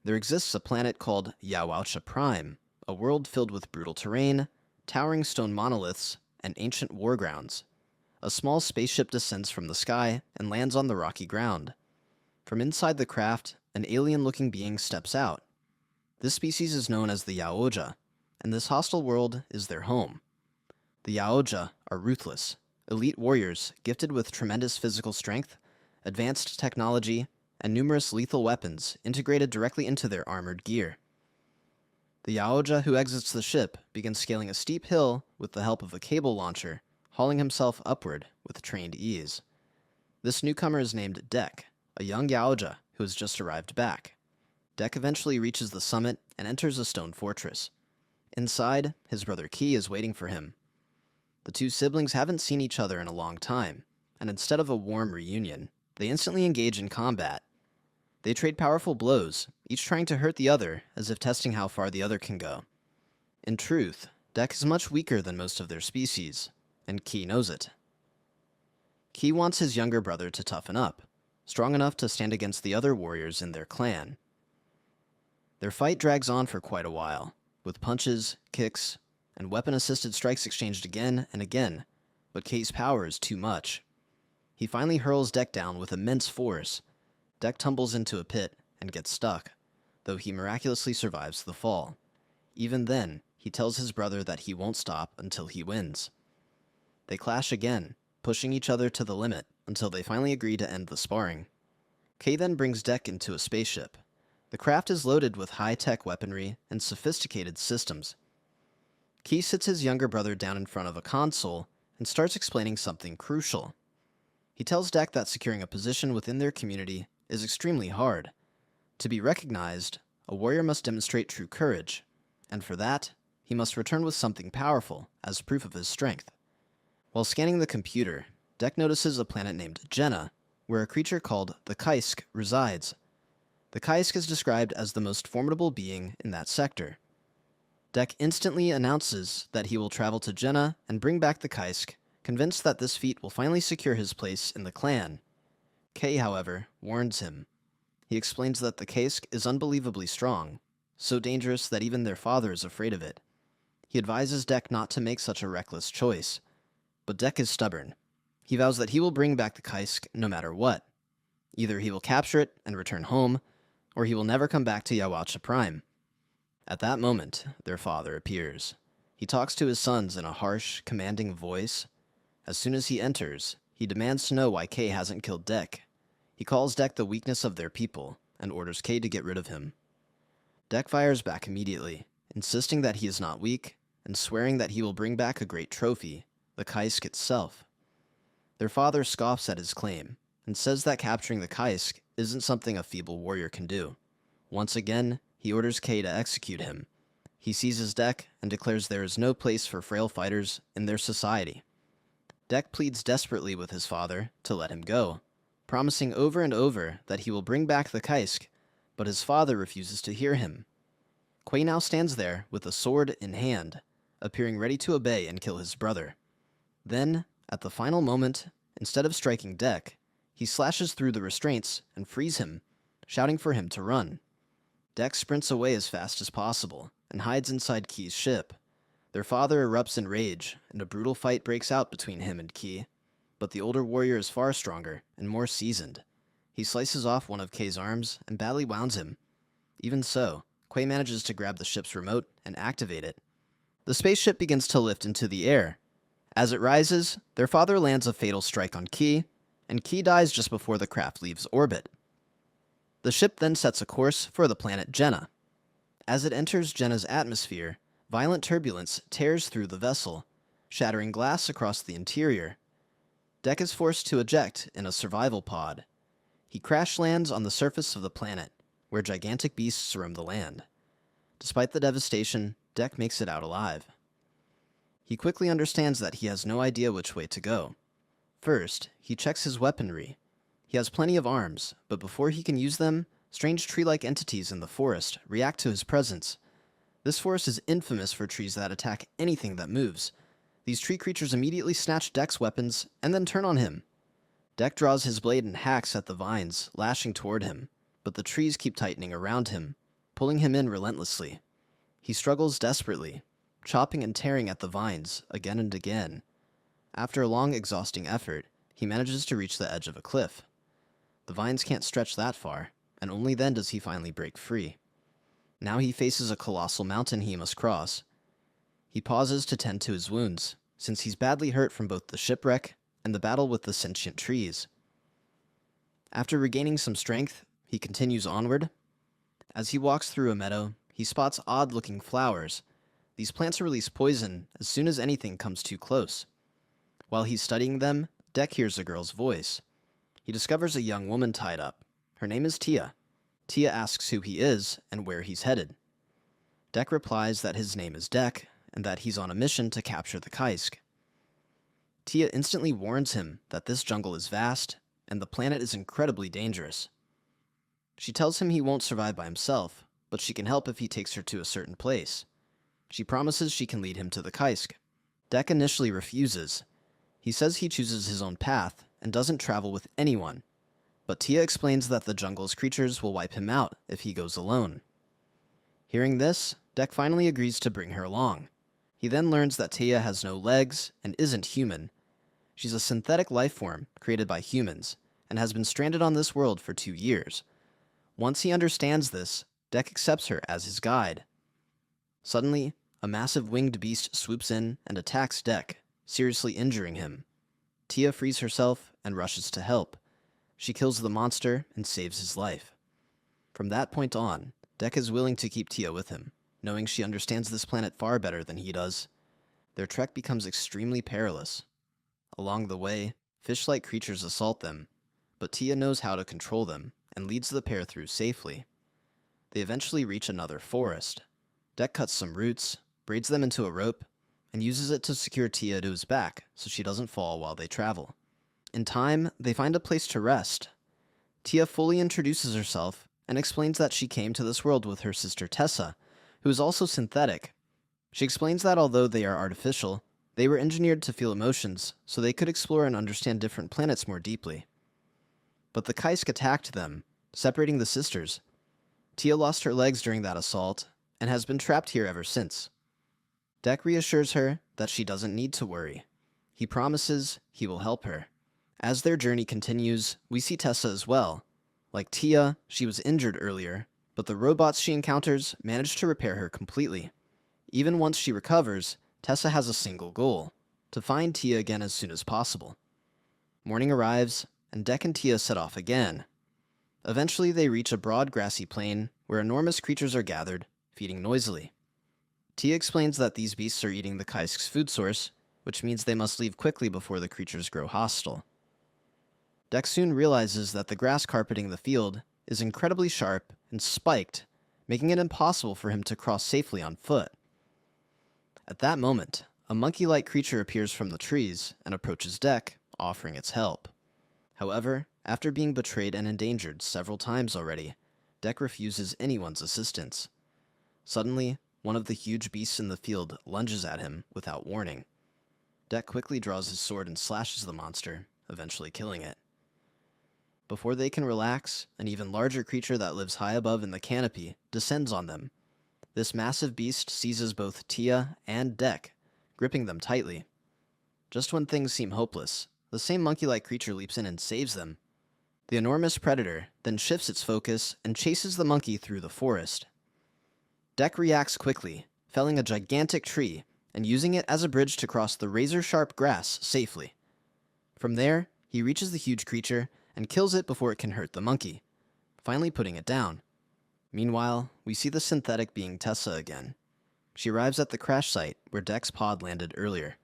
There exists a planet called Yawaucha Prime, a world filled with brutal terrain, towering stone monoliths, and ancient war grounds. A small spaceship descends from the sky and lands on the rocky ground. From inside the craft, an alien-looking being steps out. This species is known as the Yaoja, and this hostile world is their home. The Yaoja are ruthless, elite warriors gifted with tremendous physical strength, advanced technology, and numerous lethal weapons integrated directly into their armored gear. The Yaoja who exits the ship begins scaling a steep hill with the help of a cable launcher, hauling himself upward with trained ease. This newcomer is named Dek, a young Yaoja who has just arrived back. Dek eventually reaches the summit and enters a stone fortress. Inside, his brother Quay is waiting for him. The two siblings haven't seen each other in a long time, and instead of a warm reunion, they instantly engage in combat. They trade powerful blows, each trying to hurt the other as if testing how far the other can go. In truth, Dek is much weaker than most of their species, and Quay knows it. Quay wants his younger brother to toughen up, strong enough to stand against the other warriors in their clan. Their fight drags on for quite a while, with punches, kicks, and weapon-assisted strikes exchanged again and again, but Kay's power is too much. He finally hurls Dek down with immense force. Dek tumbles into a pit and gets stuck, though he miraculously survives the fall. Even then, he tells his brother that he won't stop until he wins. They clash again, pushing each other to the limit until they finally agree to end the sparring. Quay then brings Dek into a spaceship. The craft is loaded with high-tech weaponry and sophisticated systems. Quay sits his younger brother down in front of a console and starts explaining something crucial. He tells Dek that securing a position within their community is extremely hard. To be recognized, a warrior must demonstrate true courage, and for that, he must return with something powerful as proof of his strength. While scanning the computer, Dek notices a planet named Jenna, where a creature called the Kaisk resides. The Kaisk is described as the most formidable being in that sector. Dek instantly announces that he will travel to Jenna and bring back the Kaisk, convinced that this feat will finally secure his place in the clan. Quay, however, warns him. He explains that the Kaisk is unbelievably strong, so dangerous that even their father is afraid of it. He advises Dek not to make such a reckless choice, but Dek is stubborn. He vows that he will bring back the Kaisk no matter what. Either he will capture it and return home, or he will never come back to Yawaucha Prime. At that moment, their father appears. He talks to his sons in a harsh, commanding voice. As soon as he enters, he demands to know why Quay hasn't killed Dek. He calls Dek the weakness of their people, and orders Quay to get rid of him. Dek fires back immediately, insisting that he is not weak, and swearing that he will bring back a great trophy, the Kaisk itself. Their father scoffs at his claim, and says that capturing the Kaisk isn't something a feeble warrior can do. Once again, he orders Quay to execute him. He seizes Dek and declares there is no place for frail fighters in their society. Dek pleads desperately with his father to let him go, promising over and over that he will bring back the Kaisk, but his father refuses to hear him. Quay now stands there with a sword in hand, appearing ready to obey and kill his brother. Then, at the final moment, instead of striking Dek, he slashes through the restraints and frees him, shouting for him to run. Dek sprints away as fast as possible and hides inside Quay's ship. Their father erupts in rage, and a brutal fight breaks out between him and Quay, but the older warrior is far stronger and more seasoned. He slices off one of Quay's arms and badly wounds him. Even so, Quay manages to grab the ship's remote and activate it. The spaceship begins to lift into the air. As it rises, their father lands a fatal strike on Quay, and Quay dies just before the craft leaves orbit. The ship then sets a course for the planet Jenna. As it enters Jenna's atmosphere, violent turbulence tears through the vessel, shattering glass across the interior. Dek is forced to eject in a survival pod. He crash lands on the surface of the planet, where gigantic beasts roam the land. Despite the devastation, Dek makes it out alive. He quickly understands that he has no idea which way to go. First, he checks his weaponry. He has plenty of arms, but before he can use them, strange tree-like entities in the forest react to his presence. This forest is infamous for trees that attack anything that moves. These tree creatures immediately snatch Dek's weapons and then turn on him. Dek draws his blade and hacks at the vines, lashing toward him, but the trees keep tightening around him. pulling him in relentlessly. He struggles desperately, chopping and tearing at the vines again and again. After a long, exhausting effort, he manages to reach the edge of a cliff. The vines can't stretch that far, and only then does he finally break free. Now he faces a colossal mountain he must cross. He pauses to tend to his wounds, since he's badly hurt from both the shipwreck and the battle with the sentient trees. After regaining some strength, he continues onward. As he walks through a meadow, he spots odd-looking flowers. These plants release poison as soon as anything comes too close. While he's studying them, Dek hears a girl's voice. He discovers a young woman tied up. Her name is Tia. Tia asks who he is and where he's headed. Dek replies that his name is Dek and that he's on a mission to capture the Kaisk. Tia instantly warns him that this jungle is vast and the planet is incredibly dangerous. She tells him he won't survive by himself, but she can help if he takes her to a certain place. She promises she can lead him to the Kaisk. Dek initially refuses. He says he chooses his own path and doesn't travel with anyone, but Tia explains that the jungle's creatures will wipe him out if he goes alone. Hearing this, Dek finally agrees to bring her along. He then learns that Tia has no legs and isn't human. She's a synthetic life form created by humans and has been stranded on this world for 2 years. Once he understands this, Dek accepts her as his guide. Suddenly, a massive winged beast swoops in and attacks Dek, seriously injuring him. Tia frees herself and rushes to help. She kills the monster and saves his life. From that point on, Dek is willing to keep Tia with him, knowing she understands this planet far better than he does. Their trek becomes extremely perilous. Along the way, fish-like creatures assault them, but Tia knows how to control them and leads the pair through safely. They eventually reach another forest. Dek cuts some roots, braids them into a rope, and uses it to secure Tia to his back so she doesn't fall while they travel. In time, they find a place to rest. Tia fully introduces herself and explains that she came to this world with her sister Tessa, who is also synthetic. She explains that although they are artificial, they were engineered to feel emotions so they could explore and understand different planets more deeply. But the Kaisk attacked them, separating the sisters. Tia lost her legs during that assault and has been trapped here ever since. Dek reassures her that she doesn't need to worry. He promises he will help her. As their journey continues, we see Tessa as well. Like Tia, she was injured earlier, but the robots she encounters manage to repair her completely. Even once she recovers, Tessa has a single goal: to find Tia again as soon as possible. Morning arrives, and Dek and Tia set off again. Eventually they reach a broad grassy plain where enormous creatures are gathered, feeding noisily. Tia explains that these beasts are eating the Kaisk's food source, which means they must leave quickly before the creatures grow hostile. Dek soon realizes that the grass carpeting the field is incredibly sharp and spiked, making it impossible for him to cross safely on foot. At that moment, a monkey-like creature appears from the trees and approaches Dek, offering its help. However, after being betrayed and endangered several times already, Dek refuses anyone's assistance. Suddenly, one of the huge beasts in the field lunges at him without warning. Dek quickly draws his sword and slashes the monster, eventually killing it. Before they can relax, an even larger creature that lives high above in the canopy descends on them. This massive beast seizes both Tia and Dek, gripping them tightly. Just when things seem hopeless, the same monkey-like creature leaps in and saves them. The enormous predator then shifts its focus and chases the monkey through the forest. Dek reacts quickly, felling a gigantic tree and using it as a bridge to cross the razor-sharp grass safely. From there, he reaches the huge creature and kills it before it can hurt the monkey, finally putting it down. Meanwhile, we see the synthetic being Tessa again. She arrives at the crash site where Dek's pod landed earlier.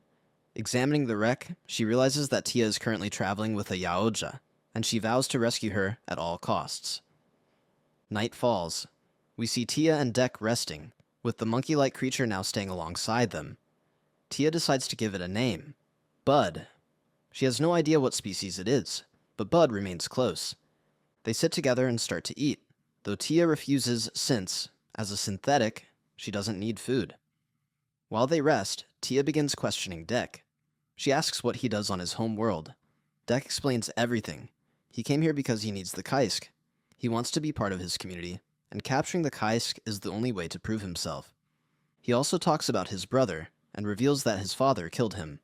Examining the wreck, she realizes that Tia is currently traveling with a Yaoja, and she vows to rescue her at all costs. Night falls. We see Tia and Dek resting, with the monkey-like creature now staying alongside them. Tia decides to give it a name: Bud. She has no idea what species it is, but Bud remains close. They sit together and start to eat, though Tia refuses since, as a synthetic, she doesn't need food. While they rest, Tia begins questioning Dek. She asks what he does on his home world. Dek explains everything. He came here because he needs the Kaisk. He wants to be part of his community, and capturing the Kaisk is the only way to prove himself. He also talks about his brother, and reveals that his father killed him.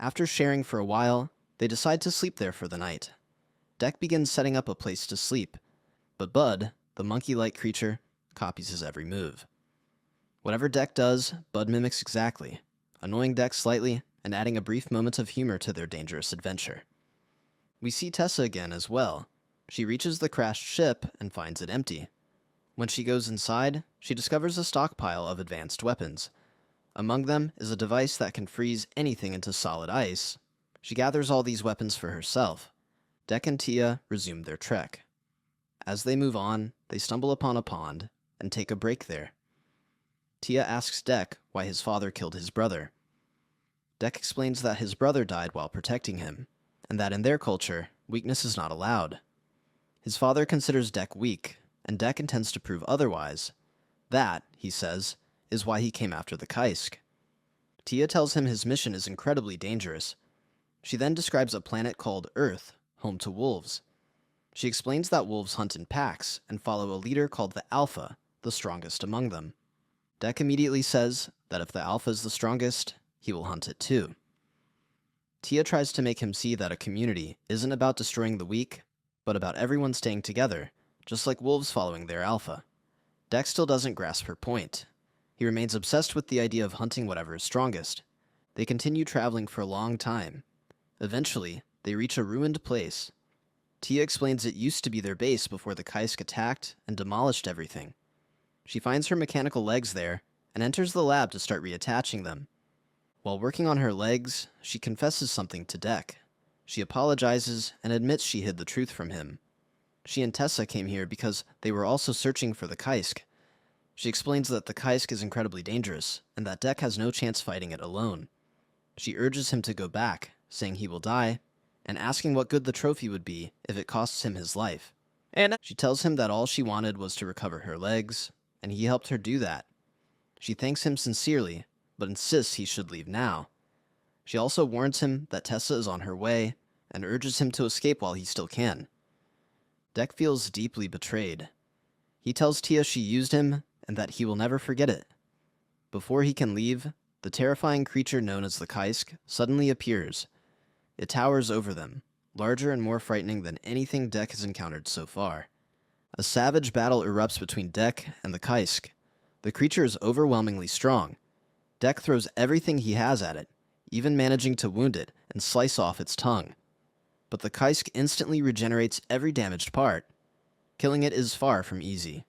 After sharing for a while, they decide to sleep there for the night. Dek begins setting up a place to sleep, but Bud, the monkey-like creature, copies his every move. Whatever Dek does, Bud mimics exactly, annoying Dek slightly and adding a brief moment of humor to their dangerous adventure. We see Tessa again as well. She reaches the crashed ship and finds it empty. When she goes inside, she discovers a stockpile of advanced weapons. Among them is a device that can freeze anything into solid ice. She gathers all these weapons for herself. Dek and Tia resume their trek. As they move on, they stumble upon a pond and take a break there. Tia asks Dek why his father killed his brother. Dek explains that his brother died while protecting him, and that in their culture, weakness is not allowed. His father considers Dek weak, and Dek intends to prove otherwise. That, he says, is why he came after the Kaisk. Tia tells him his mission is incredibly dangerous. She then describes a planet called Earth, home to wolves. She explains that wolves hunt in packs and follow a leader called the Alpha, the strongest among them. Dek immediately says that if the Alpha is the strongest, he will hunt it too. Tia tries to make him see that a community isn't about destroying the weak, but about everyone staying together, just like wolves following their Alpha. Dek still doesn't grasp her point. He remains obsessed with the idea of hunting whatever is strongest. They continue traveling for a long time. Eventually, they reach a ruined place. Tia explains it used to be their base before the Kaisk attacked and demolished everything. She finds her mechanical legs there and enters the lab to start reattaching them. While working on her legs, she confesses something to Dek. She apologizes and admits she hid the truth from him. She and Tessa came here because they were also searching for the Kaisk. She explains that the Kaisk is incredibly dangerous and that Dek has no chance fighting it alone. She urges him to go back, saying he will die, and asking what good the trophy would be if it costs him his life. She tells him that all she wanted was to recover her legs, and he helped her do that. She thanks him sincerely, but insists he should leave now. She also warns him that Tessa is on her way, and urges him to escape while he still can. Dek feels deeply betrayed. He tells Tia she used him, and that he will never forget it. Before he can leave, the terrifying creature known as the Kaisk suddenly appears. It towers over them, larger and more frightening than anything Dek has encountered so far. A savage battle erupts between Dek and the Kaisk. The creature is overwhelmingly strong. Dek throws everything he has at it, even managing to wound it and slice off its tongue. But the Kaisk instantly regenerates every damaged part. Killing it is far from easy.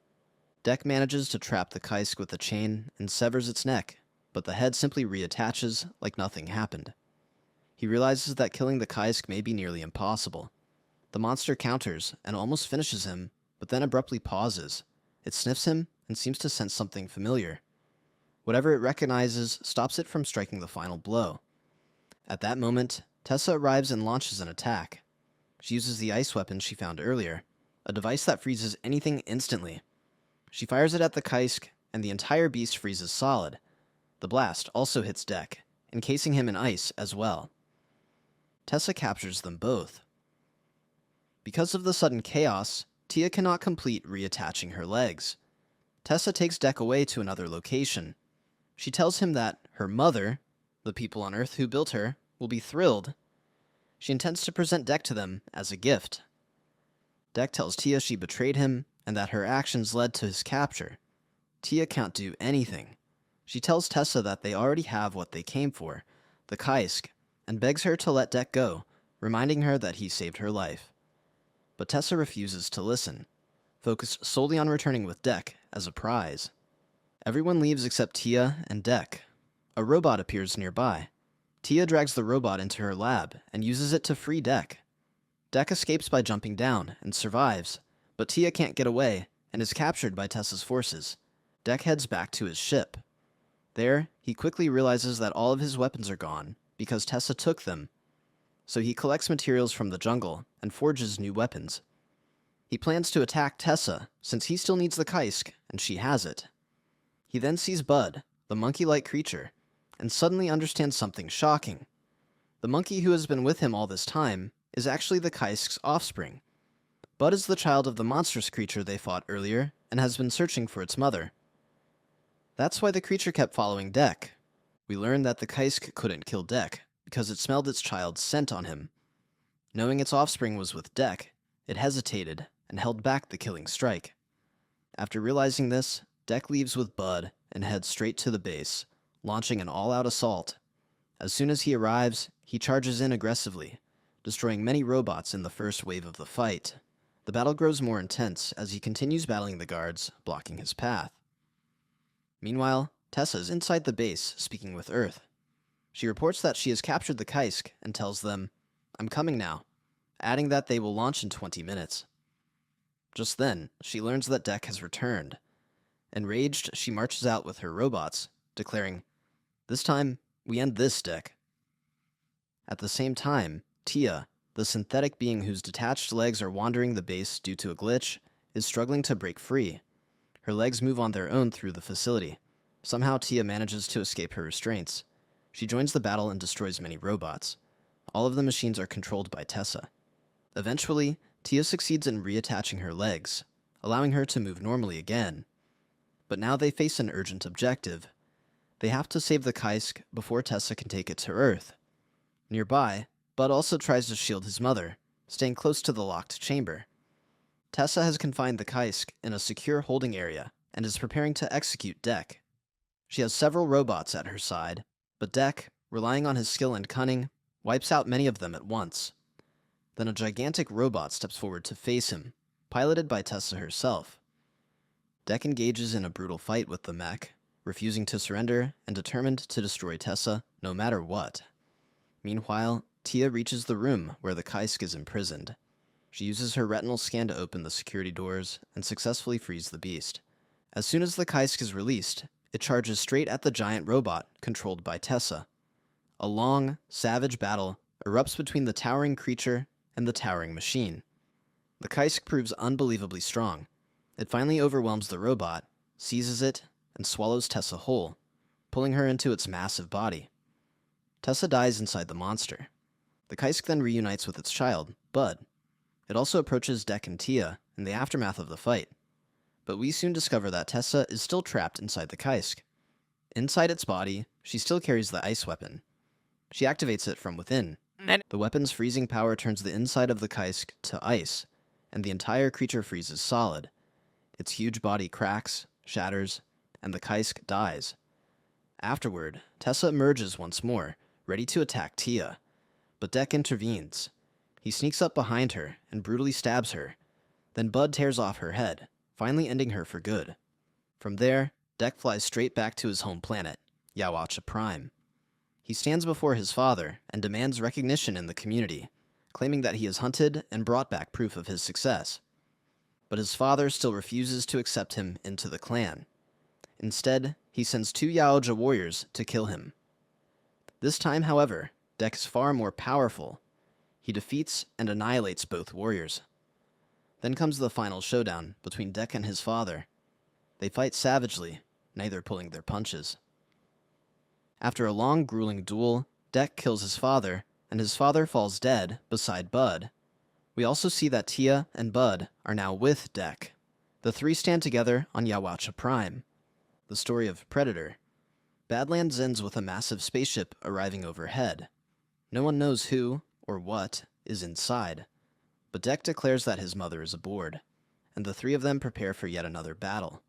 Dek manages to trap the Kaisk with a chain and severs its neck, but the head simply reattaches like nothing happened. He realizes that killing the Kaisk may be nearly impossible. The monster counters and almost finishes him, but then abruptly pauses. It sniffs him and seems to sense something familiar. Whatever it recognizes stops it from striking the final blow. At that moment, Tessa arrives and launches an attack. She uses the ice weapon she found earlier, a device that freezes anything instantly. She fires it at the Kaisk, and the entire beast freezes solid. The blast also hits Dek, encasing him in ice as well. Tessa captures them both. Because of the sudden chaos, Tia cannot complete reattaching her legs. Tessa takes Dek away to another location. She tells him that her mother, the people on Earth who built her, will be thrilled. She intends to present Dek to them as a gift. Dek tells Tia she betrayed him and that her actions led to his capture. Tia can't do anything. She tells Tessa that they already have what they came for, the Kaisk, and begs her to let Dek go, reminding her that he saved her life. But Tessa refuses to listen, focused solely on returning with Dek as a prize. Everyone leaves except Tia and Dek. A robot appears nearby. Tia drags the robot into her lab and uses it to free Dek. Dek escapes by jumping down and survives, but Tia can't get away and is captured by Tessa's forces. Dek heads back to his ship. There, he quickly realizes that all of his weapons are gone because Tessa took them. So he collects materials from the jungle and forges new weapons. He plans to attack Tessa since he still needs the Kaisk and she has it. He then sees Bud, the monkey-like creature, and suddenly understands something shocking. The monkey who has been with him all this time is actually the Kaisk's offspring. Bud is the child of the monstrous creature they fought earlier and has been searching for its mother. That's why the creature kept following Deck. We learned that the Kaisk couldn't kill Deck because it smelled its child's scent on him. Knowing its offspring was with Deck, it hesitated and held back the killing strike. After realizing this, Deck leaves with Bud and heads straight to the base, launching an all-out assault. As soon as he arrives, he charges in aggressively, destroying many robots in the first wave of the fight. The battle grows more intense as he continues battling the guards, blocking his path. Meanwhile, Tessa is inside the base, speaking with Earth. She reports that she has captured the Kaisk and tells them, "I'm coming now," adding that they will launch in 20 minutes. Just then, she learns that Deck has returned. Enraged, she marches out with her robots, declaring, "This time, we end this, Deck." At the same time, Tia, the synthetic being whose detached legs are wandering the base due to a glitch, is struggling to break free. Her legs move on their own through the facility. Somehow Tia manages to escape her restraints. She joins the battle and destroys many robots. All of the machines are controlled by Tessa. Eventually, Tia succeeds in reattaching her legs, allowing her to move normally again. But now they face an urgent objective. They have to save the Kaisk before Tessa can take it to Earth. Nearby, Bud also tries to shield his mother, staying close to the locked chamber. Tessa has confined the Kaisk in a secure holding area and is preparing to execute Deck. She has several robots at her side, but Deck, relying on his skill and cunning, wipes out many of them at once. Then a gigantic robot steps forward to face him, piloted by Tessa herself. Deck engages in a brutal fight with the mech, refusing to surrender and determined to destroy Tessa no matter what. Meanwhile, Tia reaches the room where the Kaisk is imprisoned. She uses her retinal scan to open the security doors and successfully frees the beast. As soon as the Kaisk is released, it charges straight at the giant robot controlled by Tessa. A long, savage battle erupts between the towering creature and the towering machine. The Kaisk proves unbelievably strong. It finally overwhelms the robot, seizes it, and swallows Tessa whole, pulling her into its massive body. Tessa dies inside the monster. The Kaisk then reunites with its child, Bud. It also approaches Deck and Tia in the aftermath of the fight. But we soon discover that Tessa is still trapped inside the Kaisk. Inside its body, she still carries the ice weapon. She activates it from within. The weapon's freezing power turns the inside of the Kaisk to ice, and the entire creature freezes solid. Its huge body cracks, shatters, and the Kaisk dies. Afterward, Tessa emerges once more, ready to attack Tia. But Deck intervenes. He sneaks up behind her and brutally stabs her. Then Bud tears off her head, finally ending her for good. From there, Deck flies straight back to his home planet, Yawaucha Prime. He stands before his father and demands recognition in the community, claiming that he has hunted and brought back proof of his success. But his father still refuses to accept him into the clan. Instead, he sends 2 Yaoja warriors to kill him. This time, however, Deck is far more powerful. He defeats and annihilates both warriors. Then comes the final showdown between Deck and his father. They fight savagely, neither pulling their punches. After a long, grueling duel, Deck kills his father, and his father falls dead beside Bud. We also see that Tia and Bud are now with Deck. The 3 stand together on Yawaucha Prime. The story of Predator. Badlands ends with a massive spaceship arriving overhead. No one knows who, or what, is inside. But Deck declares that his mother is aboard, and the 3 of them prepare for yet another battle.